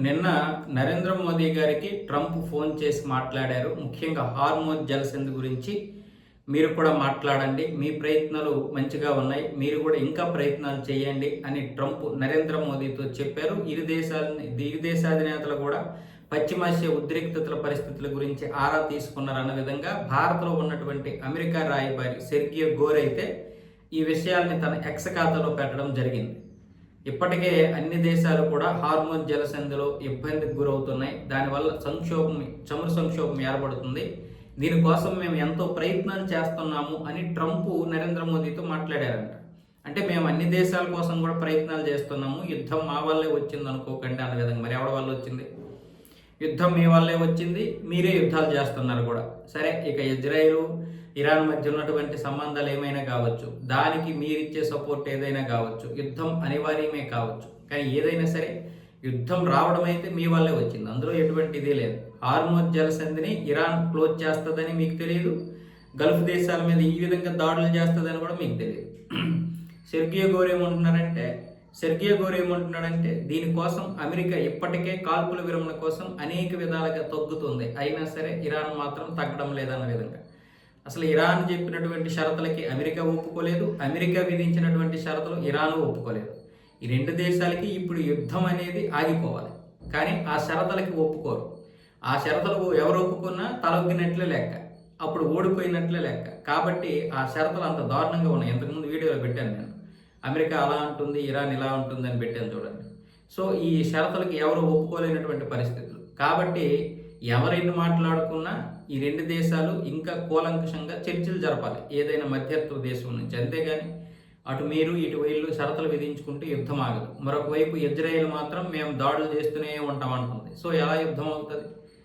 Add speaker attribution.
Speaker 1: నిన్న నరేంద్ర మోదీ గారికి Trump phone చేసి మాట్లాడారు. ముఖ్యంగా హార్మోజ్ జలసంధి గురించి మీరు కూడా మాట్లాడండి, మీ ప్రయత్నాలు మంచిగా ఉన్నాయి, మీరు కూడా ఇంకా ప్రయత్నాలు చేయండి అని ట్రంప్ నరేంద్ర మోదీతో చెప్పారు. ఇరు దేశాధినేతలు కూడా పశ్చిమాసియా ఉద్రిక్తతల పరిస్థితుల గురించి ఆరా తీసుకున్నారన్న విధంగా భారత్లో ఉన్నటువంటి అమెరికా రాయబారి సెర్గియో గోర్ అయితే ఈ విషయాల్ని తన ఎక్స్ ఖాతాలో పెట్టడం జరిగింది. ఇప్పటికే అన్ని దేశాలు కూడా హార్మోన్ జలసంధిలో ఇబ్బందికి గురవుతున్నాయి. దానివల్ల చమురు సంక్షోభం ఏర్పడుతుంది. దీనికోసం మేము ఎంతో ప్రయత్నాలు చేస్తున్నాము అని ట్రంప్ నరేంద్ర మోదీతో మాట్లాడారంట. అంటే మేము అన్ని దేశాల కోసం కూడా ప్రయత్నాలు చేస్తున్నాము, యుద్ధం మా వల్లే వచ్చింది అనుకోకండి అన్న విధంగా. మరి ఎవరి వల్ల వచ్చింది? యుద్ధం మీ వల్లే వచ్చింది, మీరే యుద్ధాలు చేస్తున్నారు కూడా. సరే, ఇక ఇజ్రాయిల్ ఇరాన్ మధ్య ఉన్నటువంటి సంబంధాలు ఏమైనా కావచ్చు, దానికి మీరిచ్చే సపోర్ట్ ఏదైనా కావచ్చు, యుద్ధం అనివార్యమే కావచ్చు. కానీ ఏదైనా సరే యుద్ధం రావడం అయితే మీ వల్లే వచ్చింది, అందులో ఎటువంటి ఇదే లేదు. హార్మోజ్ జలసంధిని ఇరాన్ క్లోజ్ చేస్తుందని మీకు తెలియదు, గల్ఫ్ దేశాల మీద ఈ విధంగా దాడులు చేస్తుందని కూడా మీకు తెలియదు. సెర్గియో గోర్ ఏమంటున్నాడంటే దీనికోసం అమెరికా ఇప్పటికే కాల్పుల విరమణ కోసం అనేక విధాలుగా తగ్గుతుంది, అయినా సరే ఇరాన్ మాత్రం తగ్గడం లేదన్న విధంగా. అసలు ఇరాన్ చెప్పినటువంటి షరతులకి అమెరికా ఒప్పుకోలేదు, అమెరికా విధించినటువంటి షరతులు ఇరాన్ ఒప్పుకోలేదు. ఈ రెండు దేశాలకి ఇప్పుడు యుద్ధం అనేది ఆగిపోవాలి, కానీ ఆ షరతులకి ఒప్పుకోరు. ఆ షరతులు ఎవరు ఒప్పుకున్నా తలొగ్గినట్లే లెక్క, అప్పుడు ఓడిపోయినట్లే లెక్క. కాబట్టి ఆ షరతులు అంత దారుణంగా ఉన్నాయి. ఇంతకుముందు వీడియోలో పెట్టాను నేను, అమెరికా అలా ఉంటుంది, ఇరాన్ ఇలా ఉంటుంది అని పెట్టాను చూడండి. సో ఈ షరతులకి ఎవరు ఒప్పుకోలేనటువంటి పరిస్థితులు. కాబట్టి ఎవరైనా మాట్లాడుకున్నా ఈ రెండు దేశాలు ఇంకా కూలంకషంగా చర్చలు జరపాలి, ఏదైనా మధ్యత్వ దేశం నుంచి. అంతేగాని అటు మీరు ఇటు వీళ్ళు షరతులు విధించుకుంటే యుద్ధం ఆగదు. మరొక వైపు ఇజ్రాయెల్ మాత్రం మేము దాడులు చేస్తూనే ఉంటాం అంటుంది. సో ఎలా యుద్ధం అవుతుంది?